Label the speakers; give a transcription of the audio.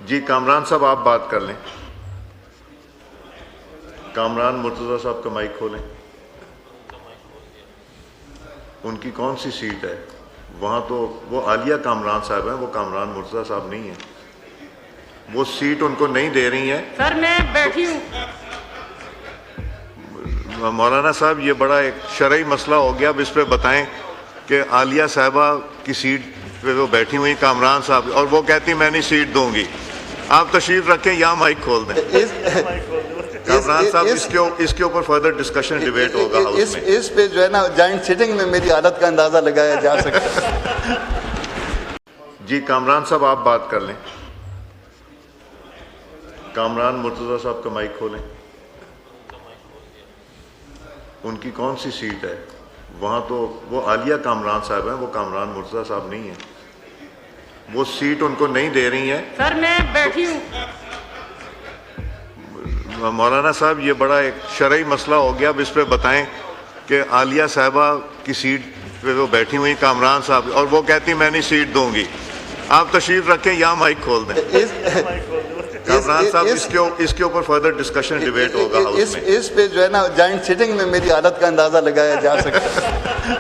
Speaker 1: جی کامران صاحب آپ بات کر لیں. کامران مرتضیٰ صاحب کا مائک کھولیں. ان کی کون سی سیٹ ہے وہاں؟ تو وہ عالیہ کامران صاحب ہیں, وہ کامران مرتضیٰ صاحب نہیں ہیں. وہ سیٹ ان کو نہیں دے رہی ہیں.
Speaker 2: سر میں بیٹھی ہوں.
Speaker 1: مولانا صاحب یہ بڑا ایک شرعی مسئلہ ہو گیا. اب اس پہ بتائیں کہ عالیہ صاحبہ کی سیٹ پہ وہ بیٹھی ہوئی کامران صاحب, اور وہ کہتی میں نہیں سیٹ دوں گی. آپ تشریف رکھیں, یہاں مائک کھول دیں. کامران صاحب اس کے اوپر فردر ڈسکشن ڈیبیٹ ہوگا ہاؤس میں.
Speaker 3: اس پہ جو ہے نا جوائنٹ سیٹنگ میں میری حالت کا اندازہ لگایا جا سکتا ہے.
Speaker 1: جی کامران صاحب آپ بات کر لیں. کامران مرتضیٰ صاحب کا مائک کھولیں. ان کی کون سی سیٹ ہے وہاں؟ تو وہ عالیہ کامران صاحب ہیں, وہ کامران مرتضیٰ صاحب نہیں ہیں. وہ سیٹ ان کو نہیں دے رہی ہیں.
Speaker 2: سر میں بیٹھی ہوں.
Speaker 1: مولانا صاحب یہ بڑا ایک شرعی مسئلہ ہو گیا. اب اس پہ بتائیں کہ عالیہ صاحبہ کی سیٹ پہ وہ بیٹھی ہوئی کامران صاحب, اور وہ کہتی میں نہیں سیٹ دوں گی. آپ تشریف رکھیں, یہاں مائک کھول دیں. کامران صاحب اس کے اوپر فردر ڈسکشن ڈیبیٹ ہوگا ہاؤس میں.
Speaker 3: اس پہ جو ہے نا جوائنٹ سیٹنگ میں میری حالت کا اندازہ لگایا جا سکتا ہے.